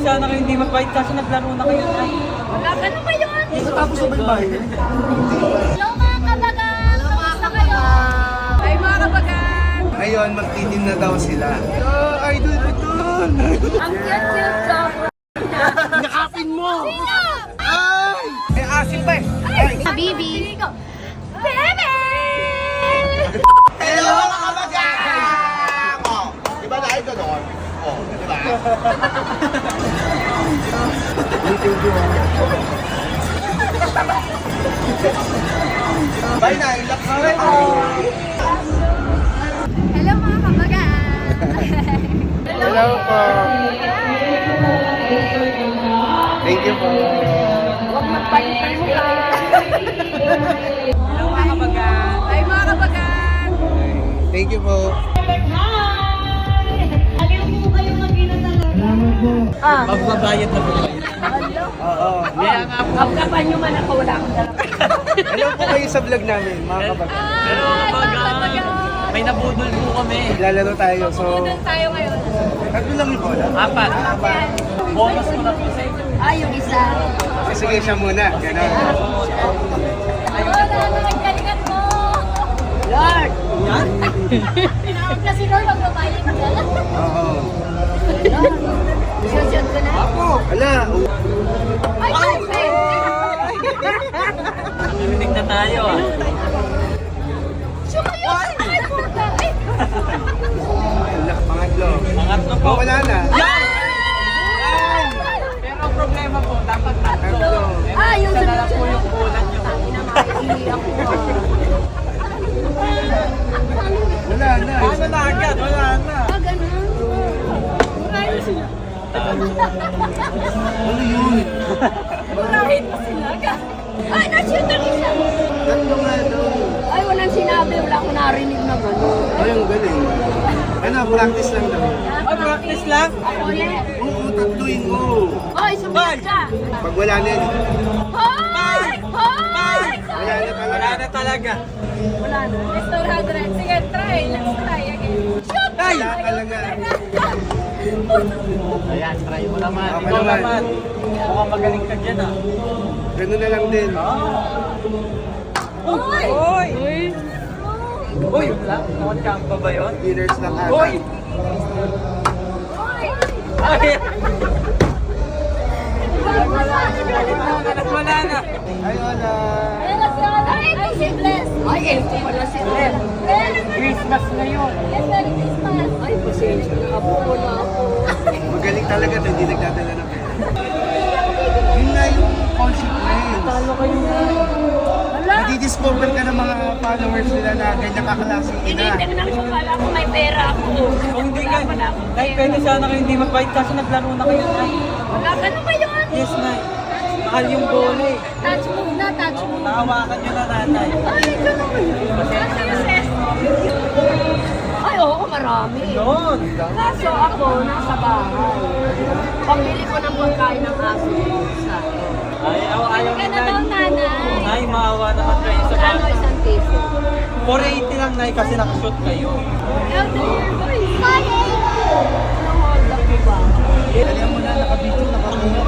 sana kayo hindi mabait kasi naglaro na kayo. Ay, Wala ka na ba yun? Tapos sabay bahay. Hello mga kabagan! Kamusta kayo? Ay mga kabagan! Ngayon, magtitin na daw sila. Oh, idol ko dun! Ang cute-cute ko! Nakapin mo! Sino? Ay! May asin pa eh! Ay! Bibi! Bebe! Hello mga kabagang! Oh, di ba dahil gano'n? Oh, di ba? Bye na, ilak na rin. Hello mga kabagan! Hello po. Thank you po. Huwag magpahintay mo ka! hello mga kabagan. Ay mga kabagan! Thank you po. Ah, Magbabayad na po kayo. Oo. Kaya nga po. kapkapan nyo man ako, wala akong dala. Hello po kayo sa vlog namin, mga kabagang. Hello mga kabagan. May nabudol po kami. Lalaro tayo, so... Doon tayo ngayon. Tatlo lang yung bola. Apat. Bonus ko na po sa inyo. Ah, yung isa. Sige, siya muna. Ganon. Wala na nagkalingat mo! Lord! Yan? Tinawag na si Lord, magbabayad ka. Oo. Isusod ko na. Ala, Ay, ay! Naminig na tayo ah. Siyempre yun! Ay, puta! Ay! pangatlo. Pangatlo po. Oh, wala na. Yan! Pero ang problema po, dapat tatlo. Tatlo. Ah, yung Isa na lang po yung kulang nyo. Wala na. Ano na agad? Wala na. Ah, ganun. Ano yun? Murahin mo sila ka. Ay, na-shoot ang isa. Tatlo nga daw. Ay, walang sinabi. Wala akong narinig na gano'n. Ay, ang galing. Ano, practice lang daw. Oh, practice lang. Ako ulit. Oo, tatluin mo. Hoy, sumunod ka. Pag wala na yan, Hoy! Hoy! wala na Wala talaga. na talaga. Wala na. Next 200. Sige, try. Let's try again. Shoot! Ay! Wala talaga. Ayan, try mo naman. Ako Ikaw naman. naman. Mukhang magaling ka dyan ah. Ganun na lang din. Hoy! Uy! Uy! Wala? Nakon pa ba yun? Winners lang ata. Uy! Hoy! Ay! Wala Wala na. Ay, wala. Ay, ito si Bless. Ay, ito pala si Bless. Christmas na yun. Yes, Merry Christmas. Ay, pasensya na. Abuko na ako. Magaling talaga to, hindi nagdadala ng pera. Yun nga yung consequence. Talo kayo na. Wala. Nadi-discover ka ng mga followers nila na ganyan kaklaseng ina. Tinitignan ko pala kung may pera ako. Kung hindi ka, Wala akong Nay, pera. pwede sana kayo hindi mabait kasi naglaro na kayo, Nay. Wala ka na ba yun? Yes, Nay. Mahal yung bola eh. Touch move na, touch move. Nakawakan nyo na, Nanay. Ay, ganun. Pasensya na. Ay, oo, marami. Yun. Kaso ako, nasa bahay. Pambili ko ng pagkain ng aso sa Ayaw ni ka na Nay. daw, nanay. Nay, maawa naman kayo sa Ano, bata. isang piso. 480 lang, Nay, kasi nakashoot kayo. Elder, boy. Hold up mo ba? Dali mo na, nakabito, nakakuha mo.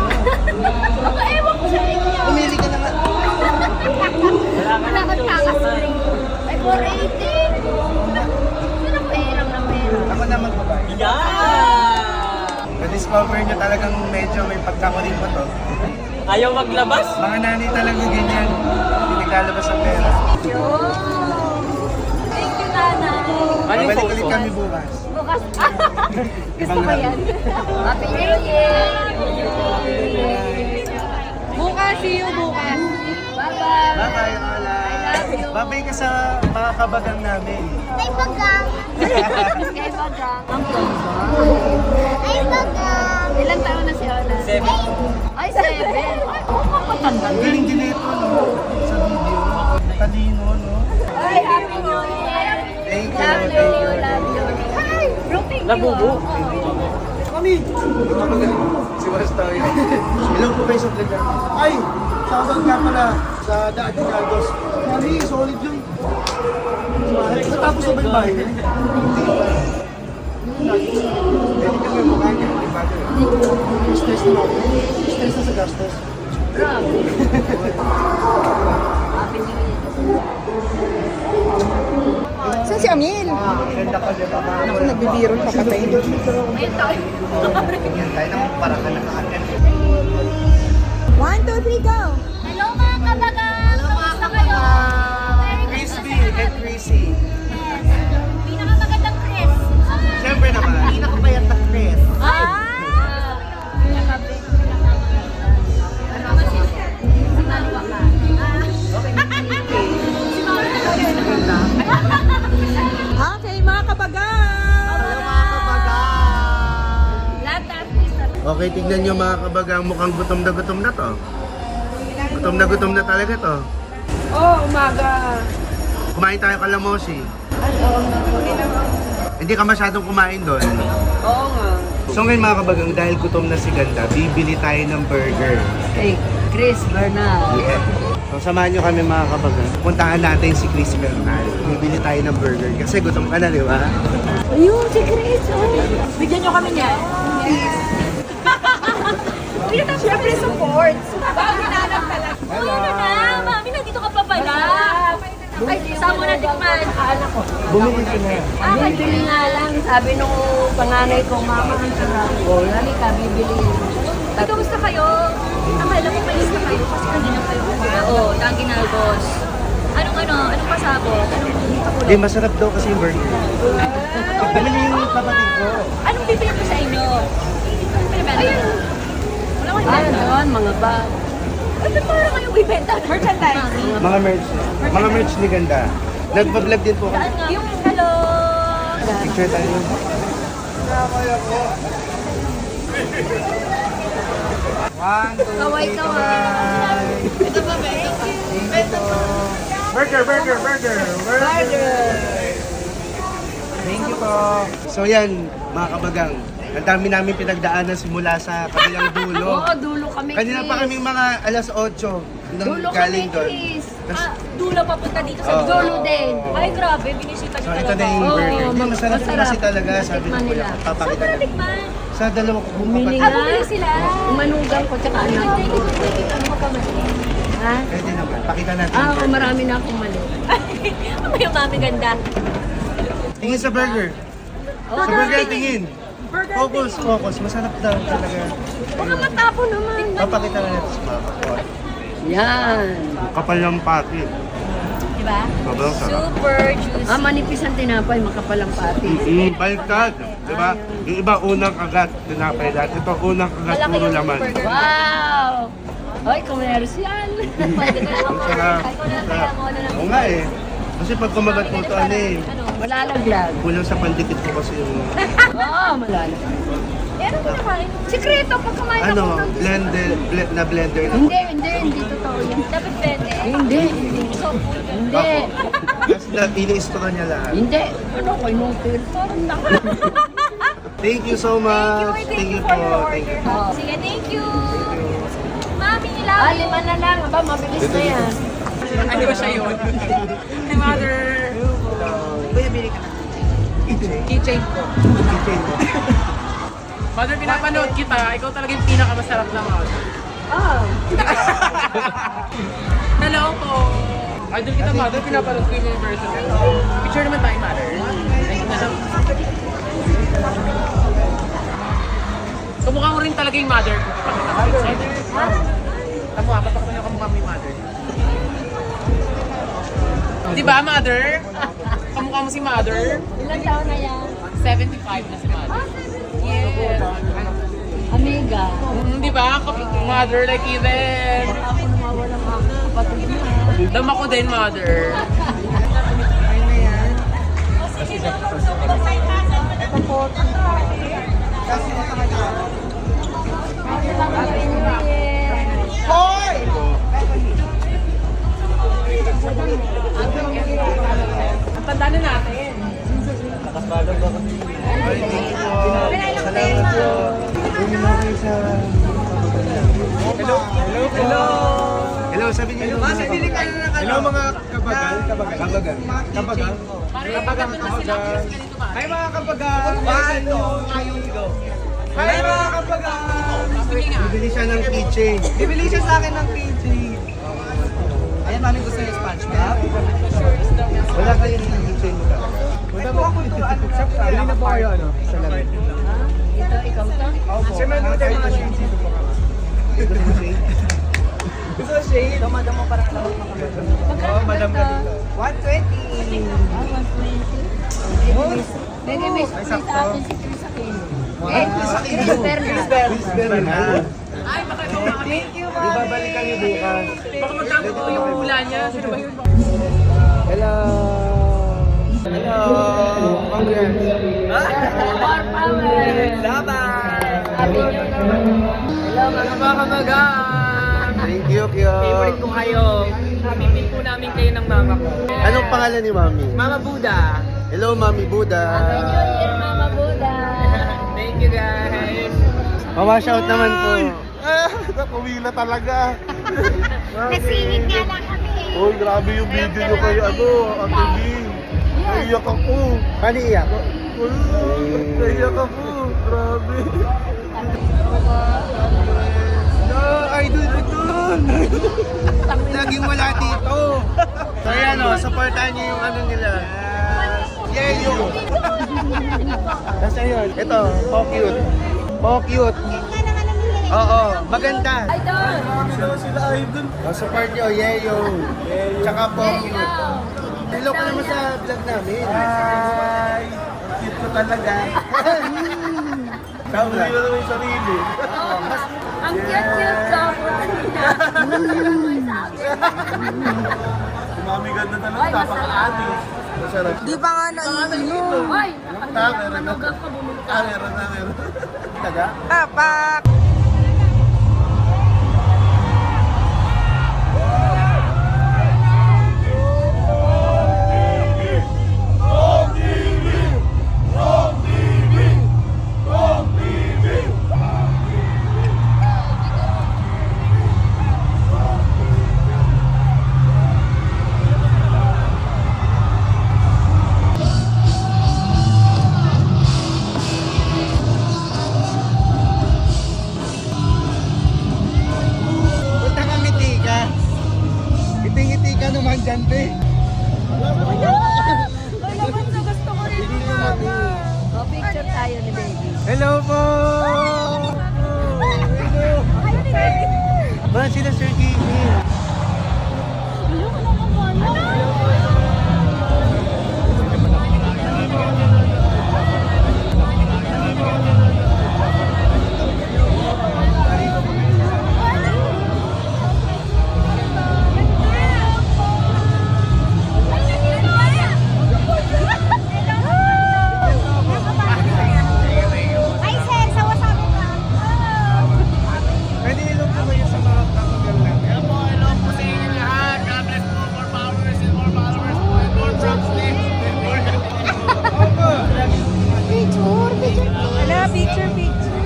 Ako, ewan ko sa inyo. Pumili ka na nga. Wala ka Wala nang kang choice, Nay. kakasling. Ay, 480. Sino ko hiram ng pera? Ako na magbabayad. Yan! Na-discover nyo talagang medyo may pagkamaling pa to. Ayaw maglabas? Mga nanay talaga ganyan. Hindi naglalabas ang pera. Yo. Thank you, nanay. Ano yung Babalik photo? ulit kami bukas. Bukas. Gusto ko yan. Happy New Year. Bukas, see you bukas. Bye-bye. Bye-bye, Ola. I love you. Bye-bye ka sa mga kabagang namin. Ay, bagang. Kay bagang. Ang ganda. Ay, bagang. Ilang taon na si Ola? 7. Ay, 7. Ay, matanda. Ang galing din ito, no? Sa video. Talino, no? Ay, Happy New Year. Thank you, Love thank you, you. love you. Ay, bro, thank you. Nabubo. Kami! Si Wastoy. Hello po kayo sa vlog namin. Ay! Shoutout nga pala sa The Adinados. Mami, solid yun. Natapos na ba yung bahay niya? Hindi pa. Pwede kami mukha niya. Di ba? Stress na ako. Stress na sa gastos. Grabe. Happy New Year. Saan si Amil? Ganda ka dyan. Ako, nagbibiro pa patay. Ayun tayo. Yan tayo naman para ka nakakagyan. 1, 2, 3, go! Hello mga kabagang! Kamusta kayo? Crispy and Chrissy. Pinakamagandang Chris. Siyempre naman. Pinakapayat na Chris. Si Malwa ka. Si Malwa ka. Okay, mga kabagang! Lahat na artista. Okay, tignan nyo mga kabagang, mukhang gutom na to. Gutom na talaga to. Oh, umaga. Kumain tayo kalamosi. Hindi ka masyadong kumain doon. Oo nga. So ngayon mga kabagang, dahil gutom na si Ganda, bibili tayo ng burger. Hey, Chris Bernal. Yeah. So samahan nyo kami mga kabagang. Puntahan natin si Chris Bernal. Bibili tayo ng burger kasi gutom ka na, di ba? Ayun, si Chris. Bigyan nyo kami niya. Siyempre, support. Pag-inanap ka lang. Uy, ano na? Mami, nandito ka pa pala. Ay, saan mo na tikman? Anak ko. Bumili ka na. Bibili nga lang. Sabi nung panganay ko, Mama, ang sarap ko. Lali ka, bibili. Kamusta kayo? Akala ko malis na kayo kasi kanina kayo kumain. Oo, Tanginalgos. Anong pasabot? Anong pakulo? Hindi, masarap daw kasi yung burger. Bumili yung kapatid ko. Anong bibili ko sa inyo? Ayun. Wala ko doon, mga bag. Ano parang kayo bibenta? Merchandise. Mga merch ni Ganda. Nagpa-vlog din po kami. Saan nga? Yung hello. Picture tayo. One, two, Kaway-kaway. Ito ba, Be? Burger. Thank you po. So yan, mga kabagang. Ang dami namin pinagdaanan simula sa kabilang dulo. Oo, dulo kami, Kanina pa Chris. kaming mga alas 8 nung Dulo kami, galing doon. Chris. Tas- Dulo papunta dito sa Oo. dulo din. Ay, grabe. Binisita So niyo ito talaga. na yung burger. Hindi, masarap din kasi talaga. Sabi Tikman ng kuya nila. ko, Saan papakita para natin. tikman? Sa dalawa ko Bumili papakita. bumili sila. Umanugang ko, tsaka anak ko. Ano mo pa mali? Ha? Pwede naman. Pakita natin. Ah, yung burger. marami na akong mali. May mami ganda. Tingin sa burger. Oh, Sa burger tingin. Focus. Masarap daw talaga. Baka matapo naman. Papakita na natin sa mga kapatid. Yan. Kapal ng pati. Diba? Sobrang sarap. Super juicy. Manipis ang tinapay, makapalang pati. Baliktad. Diba? Yung iba unang kagat, tinapay lahat. Ito unang kagat, Malaki puro yung laman. burger. Wow! Ay, komersyal. Pwede ka na ako. Sarap. Ay, ko na lang kaya mo na lang. Oo nga eh. Kasi pag kumagat mo ito, ano eh. Malalaglag. Kulang sa pandikit ko kasi yung... Oo, malalaglag. Eh, ano kinakain? Sikreto, pag kumain Ano, ako ng blender na. Hindi totoo yan. Dapat pwede. Hindi. Hindi. Kasi ini-store niya lahat. Hindi. Ano ko, inutil? Parang lang. Thank you so much. Thank you po. Thank you. Sige, thank you. Mami, love you. 5 na lang. Aba, mabilis na yan. Ano ba siya yun? Hi, Mother. Kuya, bili ka na. Keychain ko. Kitchen mo. Mother, pinapanood kita. Ikaw talaga yung pinakamasarap na mother. Oh. Hello po. Idol kita, Mother. Pinapanood ko yung version. Picture naman tayo, Mother. Thank you na lang. Kamukha mo rin talaga yung mother ko. Pakita ko rin sa'yo. Kamukha, patak ko na kamukha mo yung mother. Di ba, Mother? Kamukha mo si Mother? Ilang taon na yan? 75 na si Mother. Yes. Amiga. Di ba? Mother like even. Ako nawawala ng mga kapatid niya. Dama ko din, Mother. Hoy! Ang tanda na natin. Ay, thank you po. Salamat po. Hindi mo kayo sa... Hello, sabi niyo. Hello mga kabagal. Kabagal. Hi mga kabagal. Hi mga kabagang! Bibili siya ng keychain. Bibili siya sa akin ng keychain. Ayan, mami gusto niya SpongeBob. Wala kayo ng keychain mo. Wala po ako ito. Bili na po kayo ano? Sa lamin. Ito, ikaw to? Siya man doon tayo mga shade. Gusto ko shade? Ito, madam mo parang alam mo kami. Magkano ba ito? 120. Ah, 120. Bebe, may split atin si Chris Aquino. Chris Bernal. Ay, baka ikaw mga Thank you, mami. Ibabalikan niyo bukas. baka magkakaroon ko yung hula niya. Sino ba yun? Hello! Hello! Congrats! More power. Laban! Sabi niyo naman. Hello, Ano ba kamagang? Thank you, Kyo. Favorite ko kayo. Pipin po namin kayo ng mama ko. Anong pangalan ni Mami? Mama Buddha. Hello, Mami Buddha. Happy New Year, Mama Buddha. Thank you guys. Mama, shout naman po. Nakuwila talaga. Nasingit nga lang kami. Uy, grabe yung video nyo kay Ate B. Naiyak ako. Paano iyak? Naiyak ako. Grabe. No, idol ko dun. Laging wala dito. So yan o, supportahan nyo yung ano nila. Yeyo. Tapos ayun, ito, po-cute. Po-cute. Oo, maganda. Idol. Sila idol. Support nyo, Yeyo. Tsaka po-cute. Hello ka naman sa vlog namin. Hi! Cute ko talaga. Sabi na naman yung sarili. Ang cute-cute sobrang. Mami ganda talaga, napaka-atis. Masarap. Di pa nga naiinom. Hoy, napag-manugang ka bumili ka. Meron na, meron. Taga? Tapak! Punta ka, ngiti ka. Ngiti-ngiti ka naman dyan, be. O, picture tayo ni baby. Hello po! Hello! Ba, sila Sir Kimi. Ay, sir, sawa-sawa ka. Pwede ilong po kayo sa mga kakagal natin. Hello po sa inyo lahat. God bless po. More followers and more followers. More drops, please. Picture, picture. Wala, picture, picture.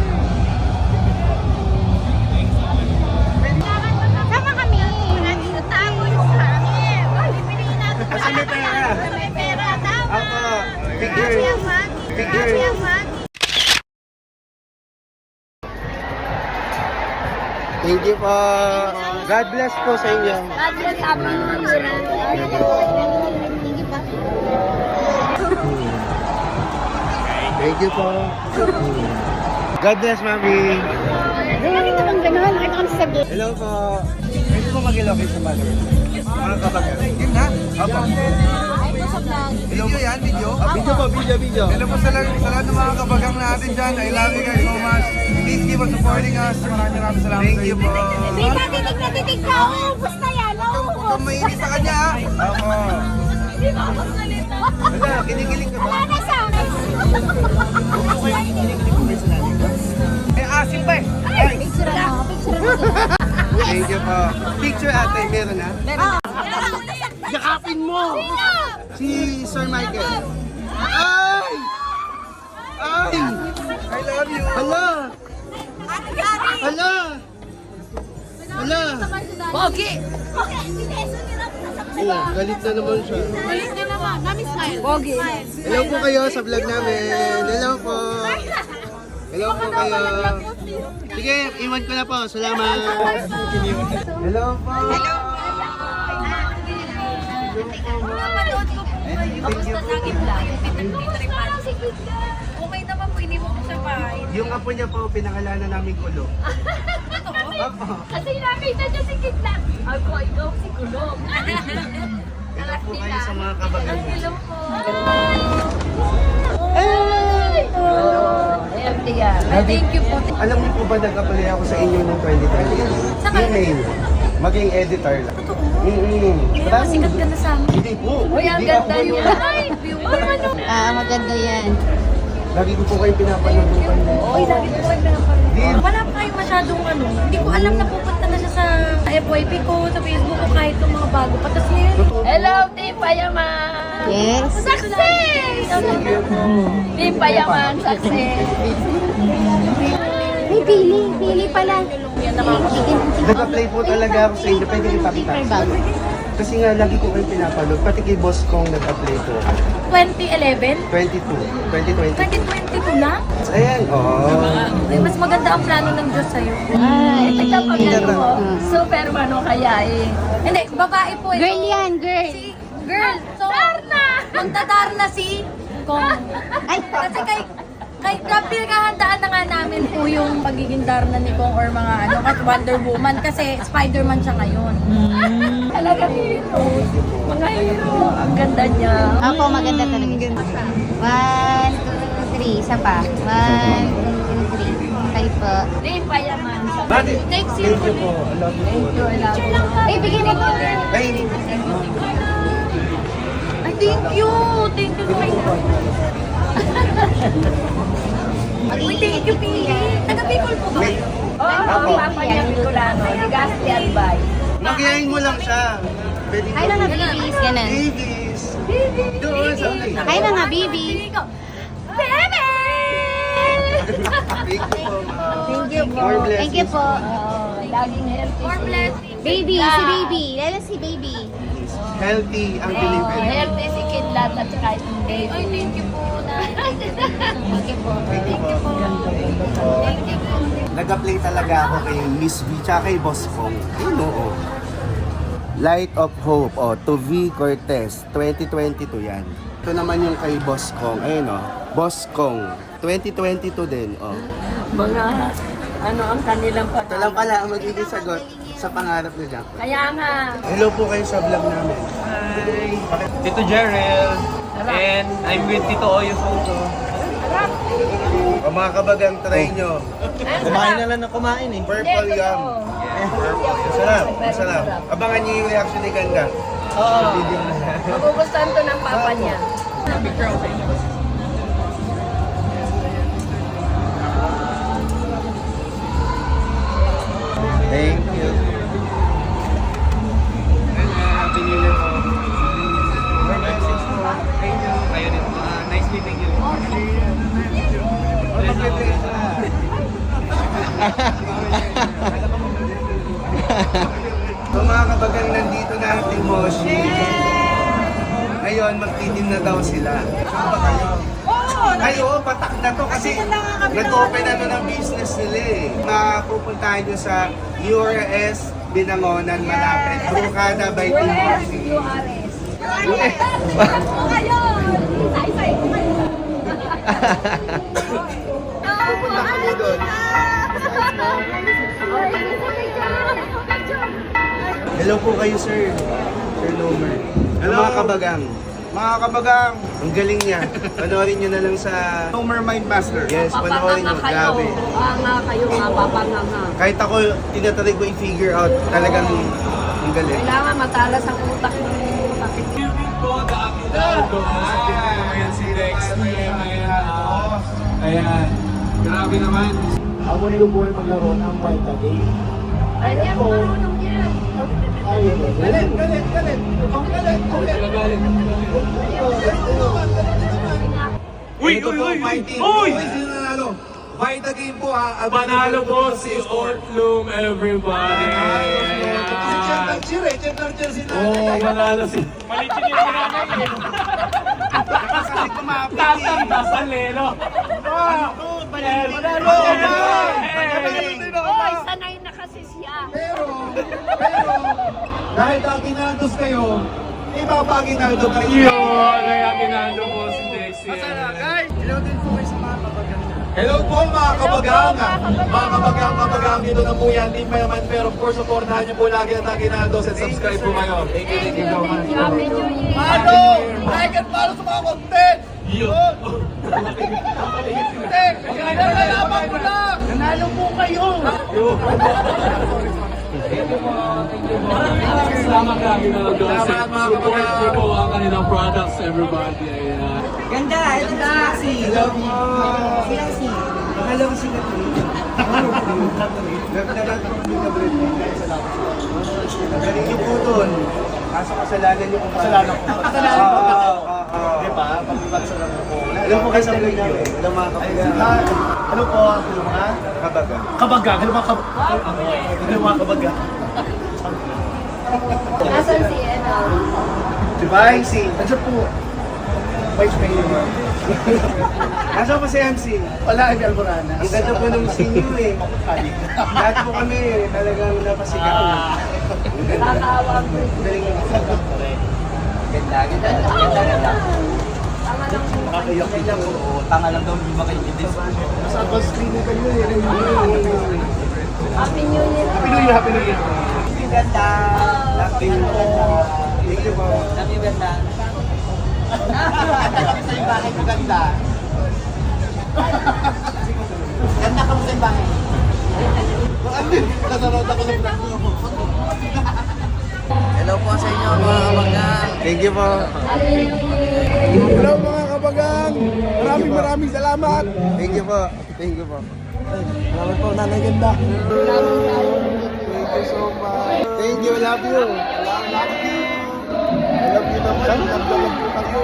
Sama kami. Nandito tayo yung hangin. Bibili natin. Kasi may pera. May pera, tama. Ako, picture. Happy ang Maki. Picture. Happy ang Maki. Thank you po. God bless po sa inyo. God bless, happy New Year. Thank you pa. Thank you po. God bless, Mami. Ganito bang gano'n? Nakita kami sa gate. Hello po. Pwede po mag-ilocate sa mother. Mga kabagal. Yun na? Opo. Video yan, video. Video po, video. Hello po sa lahat ng mga kabagang natin dyan. I love you guys so much. Please keep on supporting us. Maraming salamat. Thank you po. May natitig ka. Ubus na yan. Huwag kang mahilig sa kanya. Opo. Hindi ba ako salita? Wala, kinikilig ka ba? Wala na sa akin. Eh, asim pa eh. Picture ako. Picture ako. Thank you po. Picture ate, meron na? Yakapin mo! Si Sir Michael. Ay! Ay! I love you. Hala! Hala! Hala! Pogi! Oh, galit na naman siya. Galit na naman. Nami smile. Pogi. Hello po kayo sa vlog namin. Hello po. Hello po kayo. Sige, iwan ko na po. Salamat. Hello po. Napanood ko po kayo. Kamusta sa akin lang? Okay naman po, hindi mo ko sa bahay. Yung apo niya po, pinangalanan namin Kulo. Opo. Kasi nakita niya si Kidlat. Ako, ikaw si Kulong. Hello po kayo sa mga kabagan. Hello po. Healthy yan. Thank you po. Alam niyo po ba nag-apply ako sa inyo noong 2020? Email. Maging editor lang. Kaya masikat ka na sa amin. Hindi po. Uy, ang Hindi ganda ako niya. yun. Ay, beautiful. Maganda yan. Lagi ko po kayo pinapanood. Uy, lagi ko kayo pinapanood. Wala pa kayo masyadong ano. Hindi ko alam na pupunta na siya sa FYP ko, sa Facebook ko, kahit yung mga bago pa. Tapos ngayon, Hello, Team Payaman. Yes. Success! Team Payaman, success. May pili pala. Nag-apply po talaga ako sa inyo. Pwede ipakita. Kasi nga, lagi ko kayo pinapanood. Pati kay boss kong nag-apply po. 2011, 2020. 2022 na. Ayan, Ay, mas maganda ang plano ng Diyos sa'yo. Ay, Ito pag ano mo, super ano kaya eh. Hindi, babae po ito. girl yan, girl. Si girl. So, magdadar na si Kong. Ay, Kasi kay pinaghahandaan na nga namin po yung pagiging Darna ni Kong or mga ano, at Wonder Woman kasi Spider-Man siya ngayon. Talaga hero. Mga hero. Ang ganda niya. ako maganda talaga. 1, 2, 3. Isa pa. 1, 2, 3. Kayo po. Team Payaman. Bakit? Next Thank you po. I love you po. I love you. Ay, bigyan mo po. Ay, Ay, thank you! Thank you so much. Uy, thank you, Pili. Taga-Bicol po ba? may, Oo, papa niya Bicolano. Legazpi advice. Nagyayin mo lang siya. Pwede Ay na nga, babies. Ganun. Babies. Doon sa akin. Ay na nga, babies. Bebe! Thank you po. Thank you po. More blessings. Thank you po. Laging healthy. More blessings. Baby, si baby. Lalo si baby. Healthy ang Oo, Pilipino. healthy si Kidlat at saka itong baby. Ay, thank you po. Thank you po. Thank you po. Thank you po. Nag-apply talaga ako kay Miss V tsaka kay Boss Kong. Ayun oo. Light of Hope, to V. Cortez, 2022 yan. Ito naman yung kay Boss Kong. Ayun Boss Kong, 2022 din, Mga ano ang kanilang Ito lang pala ang magiging sagot sa pangarap na dyan. Kaya nga, Hello po kayo sa vlog namin. Hi! Tito Jerel. And I'm with Tito Oyo Photo. O mga kabagang, try nyo. Kumain na lang na kumain eh. Purple yum. Masarap, masarap. Abangan nyo yung reaction ni Ganda. magugustuhan to ng papa niya. Thank you. Happy New Year po. More blessings po. Thank you. Kayo din po. Nice meeting you. So mga kabagang, nandito na ang Team Moshi. Ngayon, magtitim na daw sila. Saan ba kayo? Ay, oo, patak na to kasi nag-open na to ng business nila eh. Mapupuntahan nyo sa URS Binangonan, malapit. Brukada by Team Moshi. Pupunta kami doon. Hello po kayo, sir. Sir Lomer. Hello. Mga kabagang. Mga kabagang. Ang galing niya. Panoorin nyo na lang sa Lomer Mindmaster. Yes, panoorin nyo. Papanganga kayo. Grabe. Nga kayo nga, papanganga. Kahit ako, tinatry ko i-figure out. Talagang ang galing. Kailangan matalas ang utak ng utak. Ayan si Rex. Ayan. Grabe naman. Ako nilo po ay maglaro ng White Game. Ayan, marunong yan. Galit, galit, galit. Ang galit, galit. Uy, Ito uy, po, uy, fighting. uy! Sino nanalo? Vita Game po ha. Panalo po si Ortloom, everybody. Si Champion Cheer eh. Champion Cheer si Oo, panalo si... Malitin yung pinanay. Kasi kumapit Tatanda sa lelo. Oy, sanay na kasi siya. Pero, dahil Aguinaldos kayo, ipapaginaldo kayo. Kaya ginalo po si Dexy. Hello po mga kabagang! Mga kabagang dito na po yan, Team Mayaman. Pero of course, supportahan niyo po lagi ang Aguinaldos and subscribe po kayo. Thank you so much. Happy New Year. Ano? Like and follow sa mga content! Yun! Nalalaman ko lang! Nanalo po kayo! Salamat ka, ginalo. Salamat, mga Support kapatid. niyo po ang kanilang products, everybody. Ayan. Ganda, ito na si. Hello mo. Si. Hello si Galing yung putol. Kaso kasalanan niyo kung kasalanan ko. Kasalanan ko. Di ba? Pagbibansa lang po. Alam mo kayo sa vlog niyo eh. Alam mga kabagang. Ano po? Ano mga? Kabagang. Kabagang? Ano mga kabagang? Ano mga kabagang? Nasaan si Eno? Si Vice. Nandiyan po. Vice Mayor. Nasaan pa si MC? Wala, hindi Alborana. Ang ganda po nung sinyo eh. Lahat po kami talagang napasigaw. Nakakaawa ko. Tanga lang daw, hindi ba kayo Sa advance screening kayo eh. Happy New Year. Happy New Year, Happy New Year. Ganda. Thank you po. Thank you po. Ganda kami sa yung bahay ko ganda. Ganda kami sa yung bahay. Kasarod ako ng vlog mo. Hello po sa inyo mga kabagang. Thank you po. Hello mga kabagang. Maraming salamat. Thank you po. Thank you po. Salamat po, Nanay Ganda. Thank you so much. Thank you. Love you. Love you. I love you naman. Love po kayo.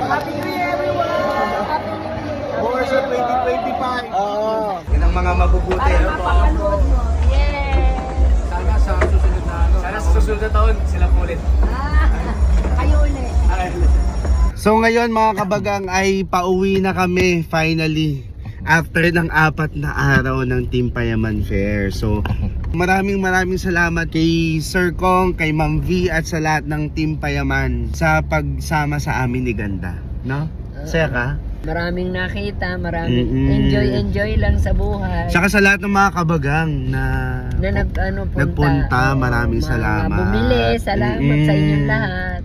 Happy New Year everyone. More sa 2025. Yan ang mga mabubuti. Mapapanood mo. Yes. Sana sa susunod na ano. Sana sa susunod na taon, sila po ulit. Kayo ulit. So ngayon mga kabagang ay pauwi na kami finally after ng 4 na araw ng Team Payaman Fair. So maraming salamat kay Sir Kong, kay Ma'am V at sa lahat ng Team Payaman sa pagsama sa amin ni Ganda. No? Saya ka? Maraming nakita, maraming Mm-mm. enjoy lang sa buhay. Saka sa lahat ng mga kabagang na Na nagpunta. nagpunta, maraming Oo, mga salamat. Bumili, salamat Mm-mm. sa inyong lahat.